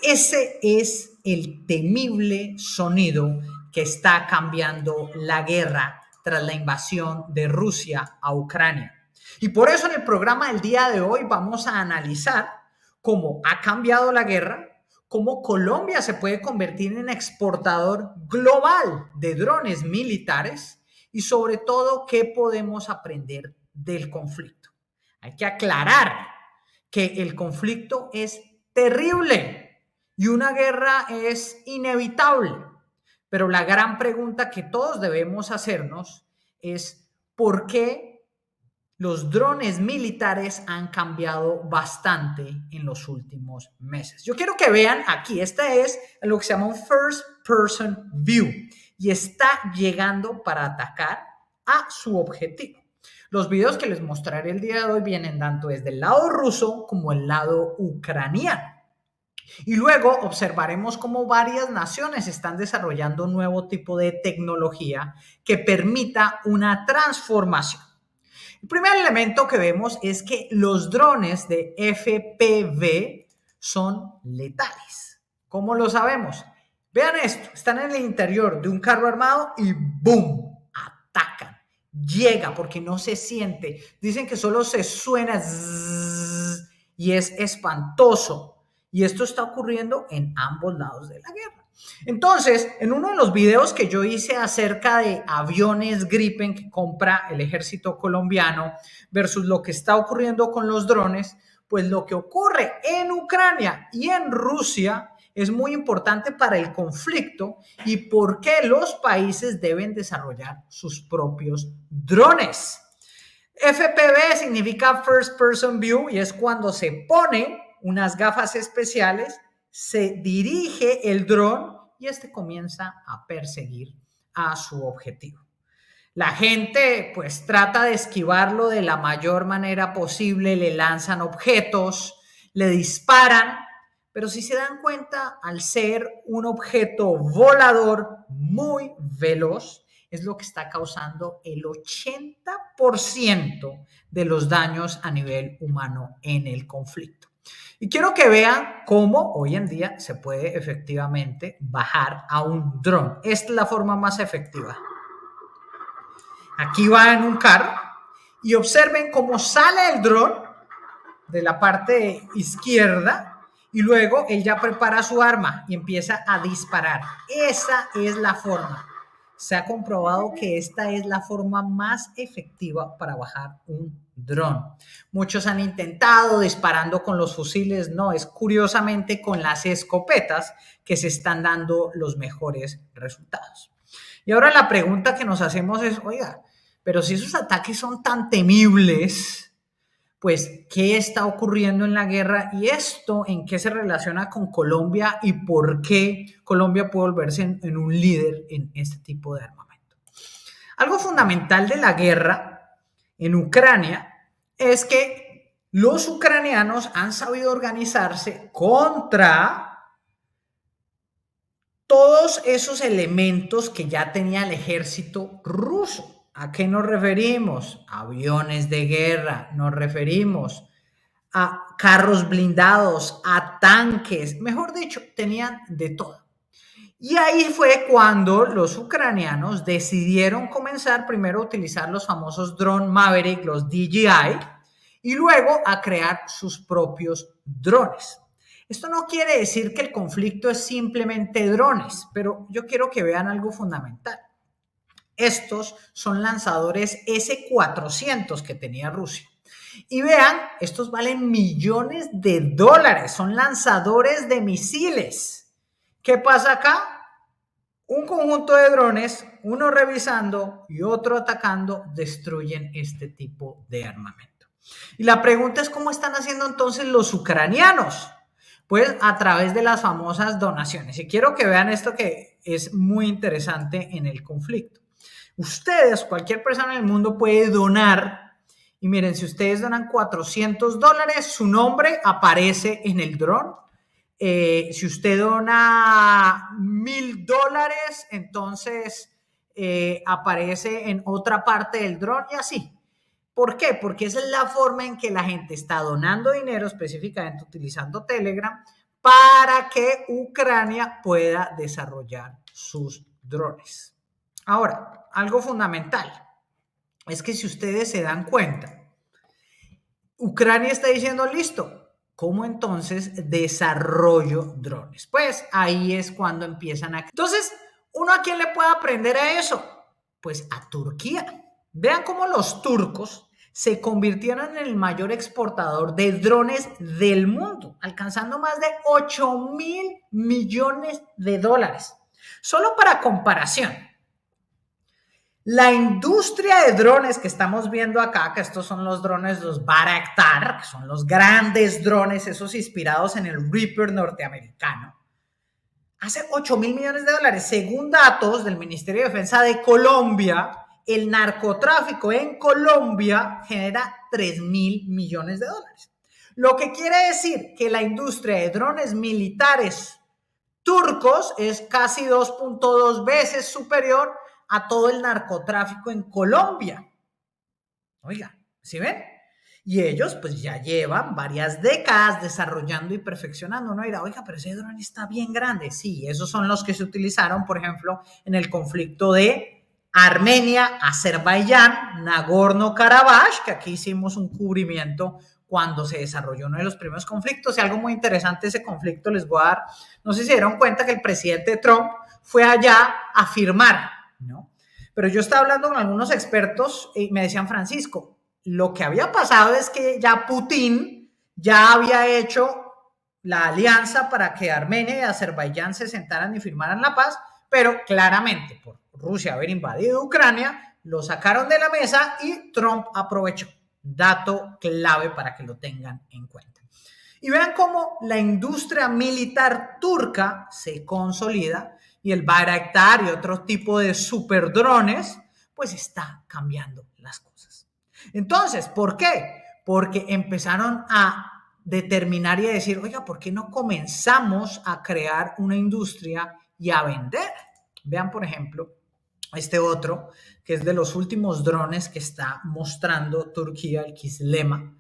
Ese es el temible sonido que está cambiando la guerra tras la invasión de Rusia a Ucrania. Y por eso en el programa del día de hoy vamos a analizar cómo ha cambiado la guerra, cómo Colombia se puede convertir en exportador global de drones militares y sobre todo qué podemos aprender del conflicto. Hay que aclarar que el conflicto es terrible y una guerra es inevitable, pero la gran pregunta que todos debemos hacernos es ¿por qué los drones militares han cambiado bastante en los últimos meses? Yo quiero que vean aquí, esta es lo que se llama un first person view y está llegando para atacar a su objetivo. Los videos que les mostraré el día de hoy vienen tanto desde el lado ruso como el lado ucraniano. Y luego observaremos cómo varias naciones están desarrollando un nuevo tipo de tecnología que permita una transformación. El primer elemento que vemos es que los drones de FPV son letales. ¿Cómo lo sabemos? Vean esto, están en el interior de un carro armado y ¡boom! Atacan. Llega porque no se siente. Dicen que solo se suena zzz, y es espantoso. Y esto está ocurriendo en ambos lados de la guerra. Entonces, en uno de los videos que yo hice acerca de aviones Gripen que compra el ejército colombiano versus lo que está ocurriendo con los drones, pues lo que ocurre en Ucrania y en Rusia es muy importante para el conflicto y por qué los países deben desarrollar sus propios drones. FPV significa First Person View y es cuando se pone unas gafas especiales, se dirige el dron y este comienza a perseguir a su objetivo. La gente pues trata de esquivarlo de la mayor manera posible, le lanzan objetos, le disparan, pero si se dan cuenta, al ser un objeto volador muy veloz, es lo que está causando el 80% de los daños a nivel humano en el conflicto. Y quiero que vean cómo hoy en día se puede efectivamente bajar a un dron. Esta es la forma más efectiva. Aquí va en un carro y observen cómo sale el dron de la parte izquierda y luego él ya prepara su arma y empieza a disparar. Esa es la forma. Se ha comprobado que esta es la forma más efectiva para bajar un dron. Muchos han intentado disparando con los fusiles, no, es curiosamente con las escopetas que se están dando los mejores resultados. Y ahora la pregunta que nos hacemos es, oiga, pero si esos ataques son tan temibles, pues, ¿qué está ocurriendo en la guerra? Y esto, ¿en qué se relaciona con Colombia? Y por qué Colombia puede volverse en un líder en este tipo de armamento. Algo fundamental de la guerra en Ucrania es que los ucranianos han sabido organizarse contra todos esos elementos que ya tenía el ejército ruso. ¿A qué nos referimos? Aviones de guerra, nos referimos a carros blindados, a tanques, mejor dicho, tenían de todo. Y ahí fue cuando los ucranianos decidieron comenzar primero a utilizar los famosos drone Maverick, los DJI, y luego a crear sus propios drones. Esto no quiere decir que el conflicto es simplemente drones, pero yo quiero que vean algo fundamental. Estos son lanzadores S-400 que tenía Rusia. Y vean, estos valen millones de dólares, son lanzadores de misiles. ¿Qué pasa acá? Un conjunto de drones, uno revisando y otro atacando, destruyen este tipo de armamento. Y la pregunta es, ¿cómo están haciendo entonces los ucranianos? Pues a través de las famosas donaciones. Y quiero que vean esto que es muy interesante en el conflicto. Ustedes, cualquier persona en el mundo puede donar y miren, si ustedes donan $400, su nombre aparece en el dron. Si usted dona $1,000, entonces aparece en otra parte del dron y así. ¿Por qué? Porque esa es la forma en que la gente está donando dinero, específicamente utilizando Telegram, para que Ucrania pueda desarrollar sus drones. Ahora, algo fundamental es que si ustedes se dan cuenta, Ucrania está diciendo, listo, ¿cómo entonces desarrollo drones? Pues ahí es cuando empiezan a... Entonces, ¿uno a quién le puede aprender a eso? Pues a Turquía. Vean cómo los turcos se convirtieron en el mayor exportador de drones del mundo, alcanzando más de 8.000 millones de dólares. Solo para comparación, la industria de drones que estamos viendo acá, que estos son los drones, los Bayraktar, que son los grandes drones, esos inspirados en el Reaper norteamericano, hace 8.000 millones de dólares. Según datos del Ministerio de Defensa de Colombia, el narcotráfico en Colombia genera 3.000 millones de dólares. Lo que quiere decir que la industria de drones militares turcos es casi 2.2 veces superior a todo el narcotráfico en Colombia. Oiga, ¿sí ven? Y ellos pues ya llevan varias décadas desarrollando y perfeccionando. Uno dirá, oiga, pero ese dron está bien grande. Sí, esos son los que se utilizaron, por ejemplo, en el conflicto de Armenia, Azerbaiyán, Nagorno-Karabaj, que aquí hicimos un cubrimiento cuando se desarrolló uno de los primeros conflictos. Y algo muy interesante de ese conflicto les voy a dar. No sé si se dieron cuenta que el presidente Trump fue allá a firmar, ¿no? Pero yo estaba hablando con algunos expertos y me decían, Francisco, lo que había pasado es que ya Putin ya había hecho la alianza para que Armenia y Azerbaiyán se sentaran y firmaran la paz, pero claramente por Rusia haber invadido Ucrania, lo sacaron de la mesa y Trump aprovechó. Dato clave para que lo tengan en cuenta. Y vean cómo la industria militar turca se consolida y el Bayraktar y otro tipo de superdrones, pues está cambiando las cosas. Entonces, ¿por qué? Porque empezaron a determinar y a decir, oiga, ¿por qué no comenzamos a crear una industria y a vender? Vean, por ejemplo, este otro, que es de los últimos drones que está mostrando Turquía, el Kislema.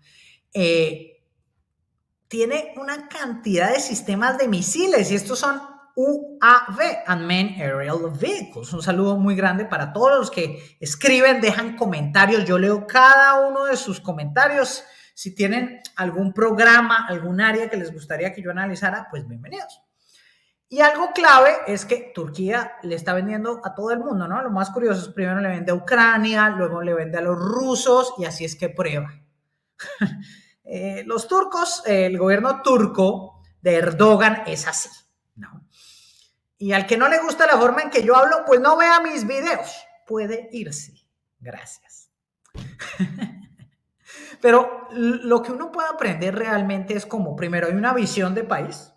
Tiene una cantidad de sistemas de misiles y estos son UAV, Unmanned Aerial Vehicles. Un saludo muy grande para todos los que escriben, dejan comentarios. Yo leo cada uno de sus comentarios. Si tienen algún programa, algún área que les gustaría que yo analizara, pues bienvenidos. Y algo clave es que Turquía le está vendiendo a todo el mundo, ¿no? Lo más curioso es primero le vende a Ucrania, luego le vende a los rusos y así es que prueba. Los turcos, el gobierno turco de Erdogan es así, ¿no? Y al que no le gusta la forma en que yo hablo, pues no vea mis videos. Puede irse. Gracias. Pero lo que uno puede aprender realmente es como, primero, hay una visión de país.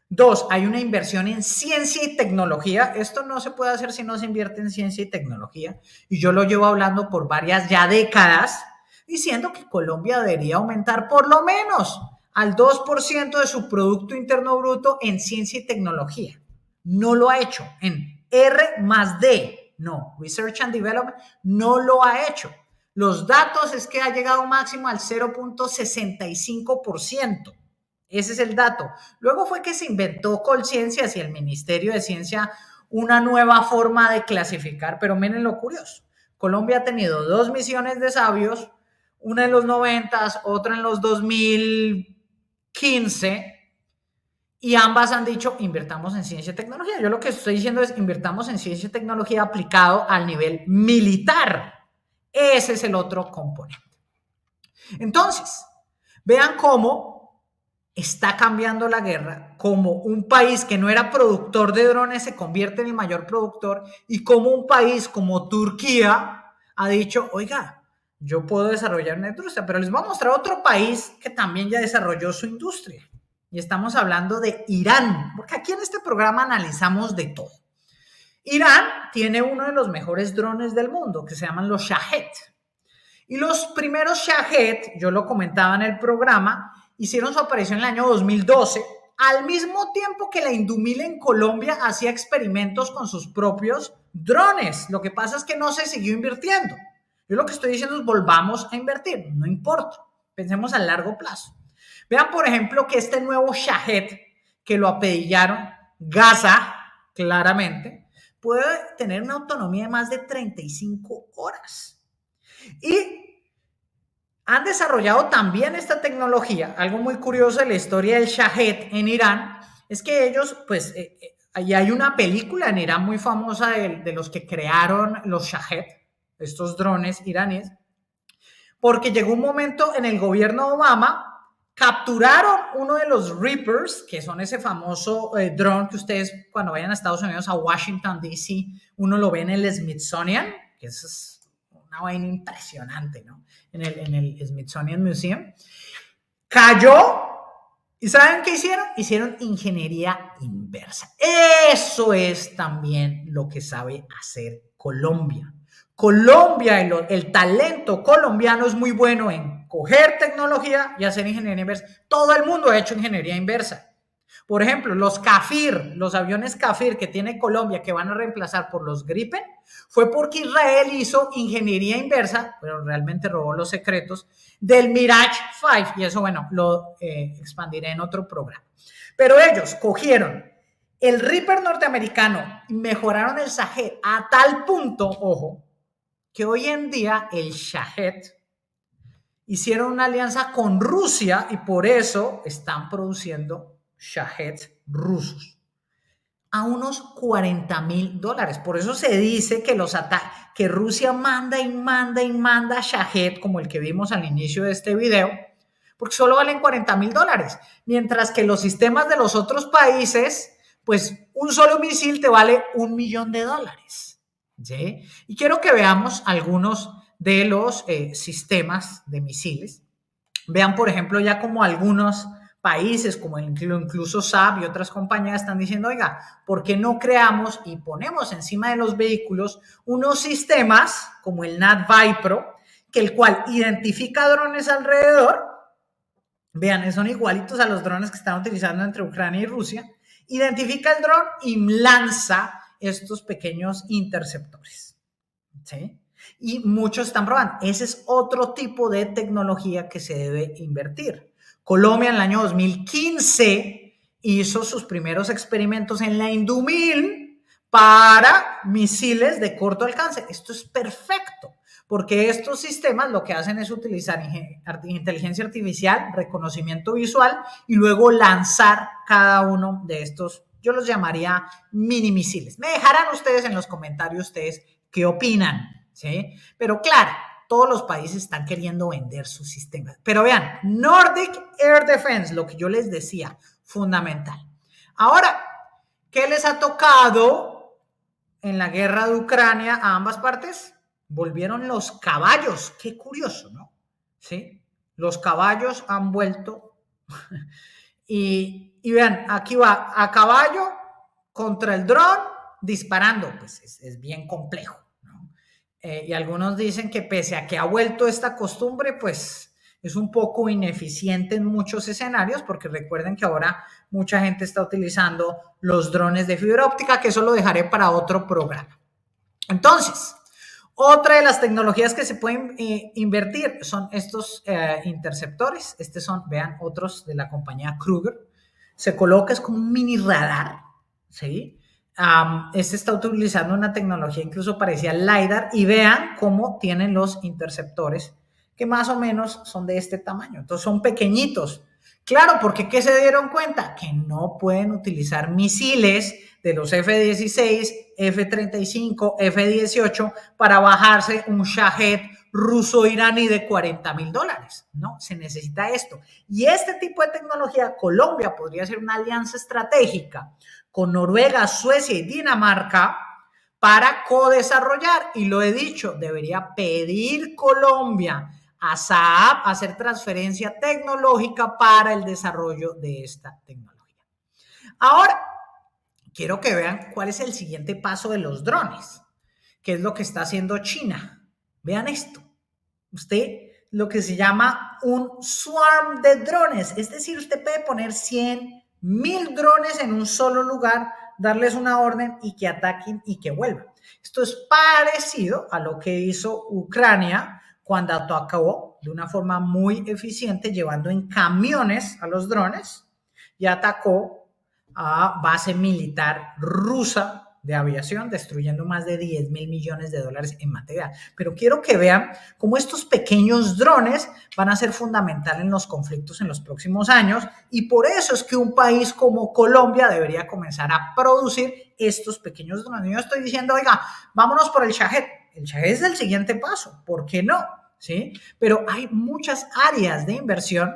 Dos, hay una inversión en ciencia y tecnología. Esto no se puede hacer si no se invierte en ciencia y tecnología. Y yo lo llevo hablando por varias ya décadas, diciendo que Colombia debería aumentar por lo menos al 2% de su Producto Interno Bruto en ciencia y tecnología. No lo ha hecho en R+D, no, Research and Development, no lo ha hecho. Los datos es que ha llegado máximo al 0.65%. Ese es el dato. Luego fue que se inventó Colciencias y el Ministerio de Ciencia una nueva forma de clasificar, pero miren lo curioso. Colombia ha tenido 2 misiones de sabios, una en los 90, otra en los 2015, y ambas han dicho invertamos en ciencia y tecnología. Yo lo que estoy diciendo es invertamos en ciencia y tecnología aplicado al nivel militar. Ese es el otro componente. Entonces, vean cómo está cambiando la guerra, como un país que no era productor de drones se convierte en el mayor productor y como un país como Turquía ha dicho, oiga, yo puedo desarrollar una industria, pero les voy a mostrar otro país que también ya desarrolló su industria. Y estamos hablando de Irán, porque aquí en este programa analizamos de todo. Irán tiene uno de los mejores drones del mundo, que se llaman los Shahed. Y los primeros Shahed, yo lo comentaba en el programa, hicieron su aparición en el año 2012, al mismo tiempo que la Indumil en Colombia hacía experimentos con sus propios drones. Lo que pasa es que no se siguió invirtiendo. Yo lo que estoy diciendo es volvamos a invertir, no importa, pensemos a largo plazo. Vean, por ejemplo, que este nuevo Shahed, que lo apedillaron, Gaza, claramente, puede tener una autonomía de más de 35 horas. Y han desarrollado también esta tecnología. Algo muy curioso de la historia del Shahed en Irán es que ellos, pues, y hay una película en Irán muy famosa de los que crearon los Shahed, estos drones iraníes, porque llegó un momento en el gobierno de Obama, capturaron uno de los Reapers, que son ese famoso dron que ustedes cuando vayan a Estados Unidos, a Washington, D.C., uno lo ve en el Smithsonian, que es una vaina impresionante, ¿no? En el Smithsonian Museum. Cayó, ¿y saben qué hicieron? Hicieron ingeniería inversa. Eso es también lo que sabe hacer Colombia. Colombia, el talento colombiano es muy bueno en coger tecnología y hacer ingeniería inversa. Todo el mundo ha hecho ingeniería inversa. Por ejemplo, los Kafir, los aviones Kafir que tiene Colombia que van a reemplazar por los Gripen, fue porque Israel hizo ingeniería inversa, pero realmente robó los secretos del Mirage 5, y eso, bueno, lo expandiré en otro programa. Pero ellos cogieron el Reaper norteamericano y mejoraron el Shahed a tal punto, ojo, que hoy en día el Shahed hicieron una alianza con Rusia y por eso están produciendo Shahed rusos a unos $40,000. Por eso se dice que que Rusia manda y manda y manda Shahed, como el que vimos al inicio de este video, porque solo valen $40,000, mientras que los sistemas de los otros países, pues un solo misil te vale $1,000,000. ¿Sí? Y quiero que veamos algunos de los sistemas de misiles. Vean, por ejemplo, ya como algunos países, como incluso Saab y otras compañías están diciendo, oiga, ¿por qué no creamos y ponemos encima de los vehículos unos sistemas como el NAD-VIPRO, que el cual identifica drones alrededor? Vean, son igualitos a los drones que están utilizando entre Ucrania y Rusia. Identifica el dron y lanza estos pequeños interceptores, ¿sí? Y muchos están probando. Ese es otro tipo de tecnología que se debe invertir. Colombia en el año 2015 hizo sus primeros experimentos en la Indumil para misiles de corto alcance. Esto es perfecto, porque estos sistemas lo que hacen es utilizar inteligencia artificial, reconocimiento visual y luego lanzar cada uno de estos, yo los llamaría mini misiles. Me dejarán ustedes en los comentarios ustedes qué opinan, ¿sí? Pero claro, todos los países están queriendo vender sus sistemas. Pero vean, Nordic Air Defense, lo que yo les decía, fundamental. Ahora, ¿qué les ha tocado en la guerra de Ucrania a ambas partes? Volvieron los caballos. Qué curioso, ¿no? ¿Sí? Los caballos han vuelto. Y vean, aquí va a caballo contra el dron disparando. Pues es bien complejo, ¿no? Y algunos dicen que pese a que ha vuelto esta costumbre, pues es un poco ineficiente en muchos escenarios, porque recuerden que ahora mucha gente está utilizando los drones de fibra óptica, que eso lo dejaré para otro programa. Entonces, otra de las tecnologías que se pueden invertir son estos interceptores. Estos son, vean, otros de la compañía Kruger. Se coloca, es como un mini radar, ¿sí? Este está utilizando una tecnología incluso parecida al LiDAR, y vean cómo tienen los interceptores, que más o menos son de este tamaño. Entonces son pequeñitos. Claro, porque ¿qué se dieron cuenta? Que no pueden utilizar misiles de los F-16, F-35, F-18 para bajarse un Shahed ruso-iraní de $40,000. No, se necesita esto. Y este tipo de tecnología, Colombia podría ser una alianza estratégica con Noruega, Suecia y Dinamarca para co-desarrollar. Y lo he dicho, debería pedir Colombia a Saab hacer transferencia tecnológica para el desarrollo de esta tecnología. Ahora, quiero que vean cuál es el siguiente paso de los drones, que es lo que está haciendo China. Vean esto. Usted, lo que se llama un swarm de drones, es decir, usted puede poner 100,000 drones en un solo lugar, darles una orden y que ataquen y que vuelvan. Esto es parecido a lo que hizo Ucrania cuando atacó de una forma muy eficiente, llevando en camiones a los drones, y atacó a base militar rusa de aviación, destruyendo más de 10 mil millones de dólares en material. Pero quiero que vean cómo estos pequeños drones van a ser fundamentales en los conflictos en los próximos años, y por eso es que un país como Colombia debería comenzar a producir estos pequeños drones. Yo estoy diciendo, oiga, vámonos por el Shahed. El Shahed es el siguiente paso, ¿por qué no? ¿Sí? Pero hay muchas áreas de inversión,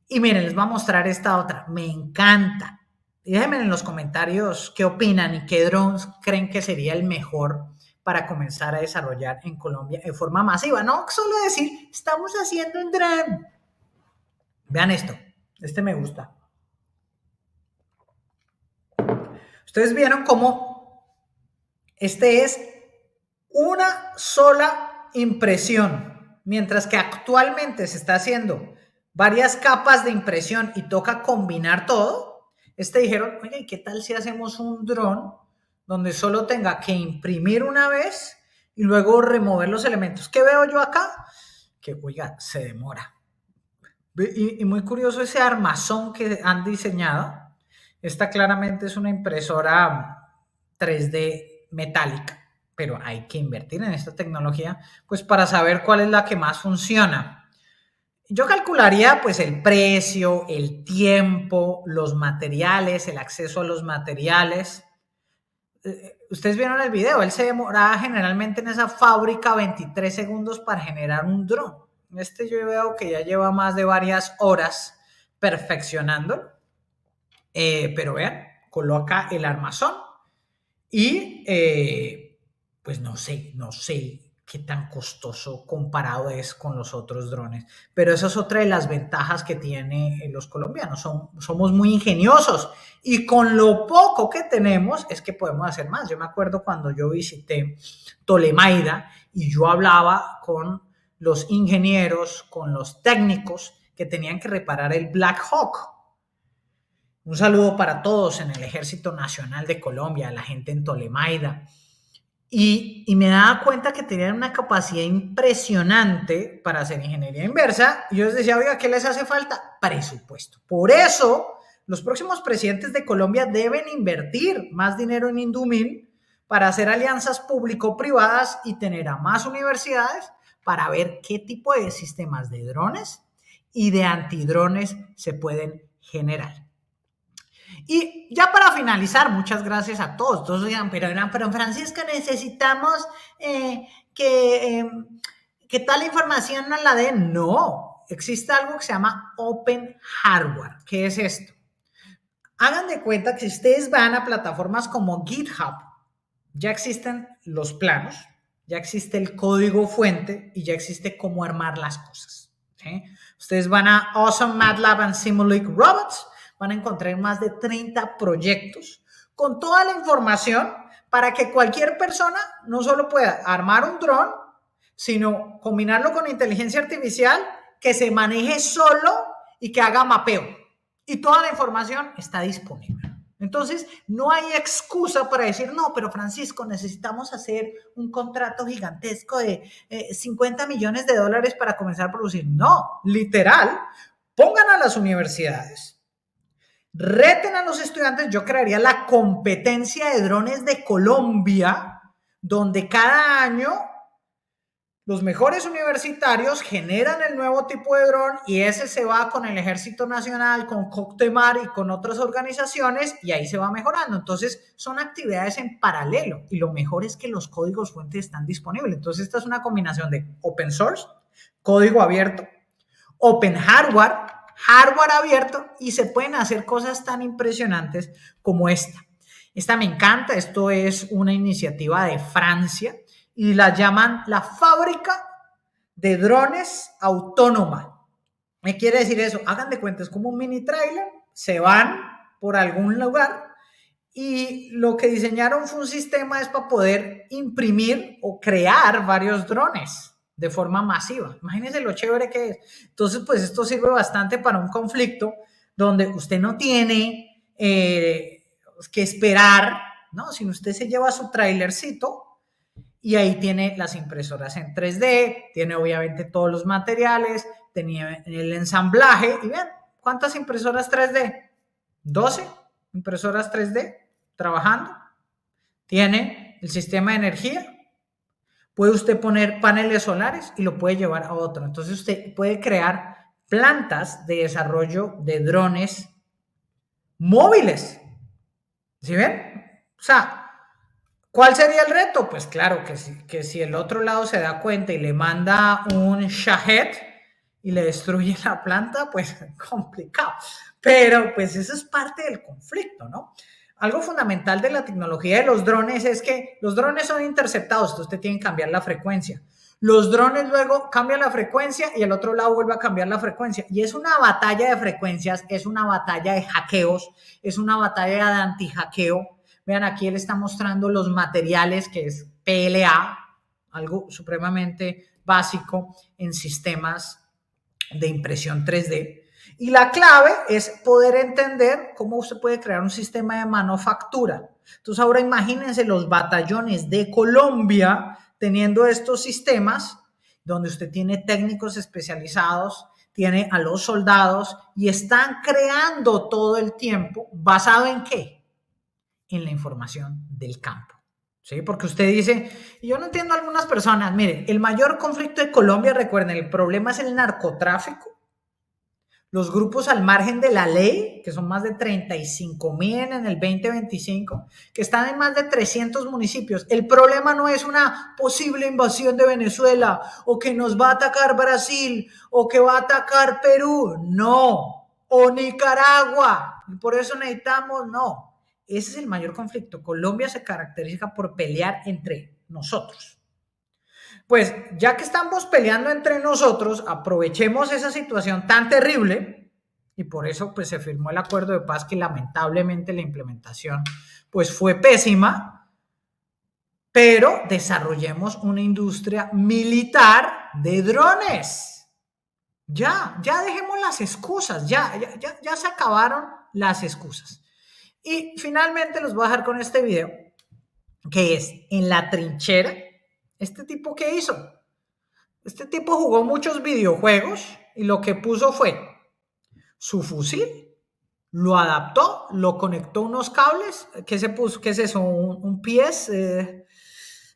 y miren, les voy a mostrar esta otra, me encanta. Déjenme en los comentarios qué opinan y qué drones creen que sería el mejor para comenzar a desarrollar en Colombia de forma masiva. No solo decir, estamos haciendo un drone. Vean esto, este me gusta. Ustedes vieron cómo este es una sola impresión, mientras que actualmente se está haciendo varias capas de impresión y toca combinar todo. Dijeron, oye, ¿qué tal si hacemos un dron donde solo tenga que imprimir una vez y luego remover los elementos? ¿Qué veo yo acá? Que, oiga, se demora. Y muy curioso ese armazón que han diseñado. Esta claramente es una impresora 3D metálica, pero hay que invertir en esta tecnología pues para saber cuál es la que más funciona. Yo calcularía pues el precio, el tiempo, los materiales, el acceso a los materiales. Ustedes vieron el video, él se demoraba generalmente en esa fábrica 23 segundos para generar un dron. Yo veo que ya lleva más de varias horas perfeccionando, pero vean, coloca el armazón y pues no sé qué tan costoso comparado es con los otros drones, pero esa es otra de las ventajas que tienen los colombianos, somos muy ingeniosos y con lo poco que tenemos es que podemos hacer más. Yo me acuerdo cuando yo visité Tolemaida y yo hablaba con los ingenieros, con los técnicos que tenían que reparar el Black Hawk. Un saludo para todos en el Ejército Nacional de Colombia, la gente en Tolemaida. Y me daba cuenta que tenían una capacidad impresionante para hacer ingeniería inversa. Y yo les decía, oiga, ¿qué les hace falta? Presupuesto. Por eso, los próximos presidentes de Colombia deben invertir más dinero en Indumil para hacer alianzas público-privadas y tener a más universidades para ver qué tipo de sistemas de drones y de antidrones se pueden generar. Y ya para finalizar, muchas gracias a todos. Todos digan, pero Francisca, necesitamos que tal información no la den. No, existe algo que se llama Open Hardware. ¿Qué es esto? Hagan de cuenta que si ustedes van a plataformas como GitHub, ya existen los planos, ya existe el código fuente y ya existe cómo armar las cosas. ¿Sí? Ustedes van a Awesome MATLAB and Simulink Robots, van a encontrar más de 30 proyectos con toda la información para que cualquier persona no solo pueda armar un dron, sino combinarlo con inteligencia artificial, que se maneje solo y que haga mapeo. Y toda la información está disponible. Entonces, no hay excusa para decir, no, pero Francisco, necesitamos hacer un contrato gigantesco de 50 millones de dólares para comenzar a producir. No, literal, pongan a las universidades, reten a los estudiantes. Yo crearía la competencia de drones de Colombia, donde cada año los mejores universitarios generan el nuevo tipo de dron y ese se va con el Ejército Nacional, con Coctemar y con otras organizaciones y ahí se va mejorando. Entonces son actividades en paralelo y lo mejor es que los códigos fuentes están disponibles. Entonces esta es una combinación de open source, código abierto, open hardware, hardware abierto, y se pueden hacer cosas tan impresionantes como esta. Esta me encanta. Esto es una iniciativa de Francia y la llaman la fábrica de drones autónoma. ¿Qué quiere decir eso? Hagan de cuenta, es como un mini trailer, se van por algún lugar y lo que diseñaron fue un sistema es para poder imprimir o crear varios drones de forma masiva. Imagínense lo chévere que es. Entonces, pues esto sirve bastante para un conflicto donde usted no tiene que esperar, ¿no? Sino usted se lleva su trailercito y ahí tiene las impresoras en 3D, tiene obviamente todos los materiales, tenía el ensamblaje y vean, ¿cuántas impresoras 3D? 12. impresoras 3D trabajando, tiene el sistema de energía, puede usted poner paneles solares y lo puede llevar a otro. Entonces usted puede crear plantas de desarrollo de drones móviles. ¿Sí ven? O sea, ¿cuál sería el reto? Pues claro, que si el otro lado se da cuenta y le manda un Shahed y le destruye la planta, pues complicado. Pero pues eso es parte del conflicto, ¿no? Algo fundamental de la tecnología de los drones es que los drones son interceptados, entonces usted tiene que cambiar la frecuencia. Los drones luego cambian la frecuencia y el otro lado vuelve a cambiar la frecuencia. Y es una batalla de frecuencias, es una batalla de hackeos, es una batalla de anti-hackeo. Vean, aquí él está mostrando los materiales, que es PLA, algo supremamente básico en sistemas de impresión 3D. Y la clave es poder entender cómo usted puede crear un sistema de manufactura. Entonces ahora imagínense los batallones de Colombia teniendo estos sistemas donde usted tiene técnicos especializados, tiene a los soldados y están creando todo el tiempo, ¿basado en qué? En la información del campo. ¿Sí? Porque usted dice, y yo no entiendo a algunas personas, miren, el mayor conflicto de Colombia, recuerden, el problema es el narcotráfico, los grupos al margen de la ley, que son más de 35,000 en el 2025, que están en más de 300 municipios. El problema no es una posible invasión de Venezuela o que nos va a atacar Brasil o que va a atacar Perú, no, o Nicaragua. Por eso necesitamos, no. Ese es el mayor conflicto. Colombia se caracteriza por pelear entre nosotros. Pues ya que estamos peleando entre nosotros, aprovechemos esa situación tan terrible y por eso pues se firmó el acuerdo de paz que lamentablemente la implementación pues fue pésima, pero desarrollemos una industria militar de drones. Ya dejemos las excusas, ya se acabaron las excusas. Y finalmente los voy a dejar con este video, que es en la trinchera. ¿Este tipo qué hizo? Este tipo jugó muchos videojuegos y lo que puso fue su fusil, lo adaptó, lo conectó a unos cables. ¿Qué se puso? ¿Qué es eso? ¿Un PS? ¿Ese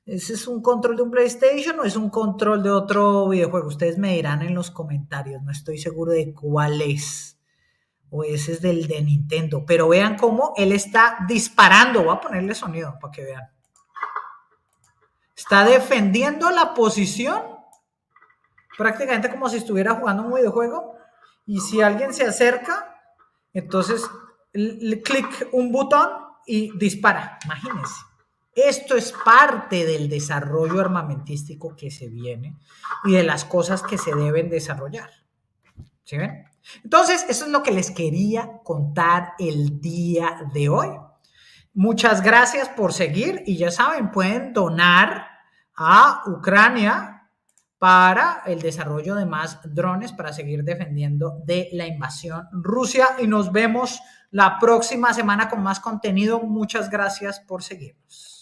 es un control de un PlayStation o es un control de otro videojuego? Ustedes me dirán en los comentarios, no estoy seguro de cuál es. O ese es del de Nintendo. Pero vean cómo él está disparando. Voy a ponerle sonido para que vean. Está defendiendo la posición, prácticamente como si estuviera jugando un videojuego. Y si alguien se acerca, entonces le clic un botón y dispara. Imagínense. Esto es parte del desarrollo armamentístico que se viene y de las cosas que se deben desarrollar. ¿Sí ven? Entonces, eso es lo que les quería contar el día de hoy. Muchas gracias por seguir y ya saben, pueden donar a Ucrania para el desarrollo de más drones para seguir defendiendo de la invasión Rusia y nos vemos la próxima semana con más contenido. Muchas gracias por seguirnos.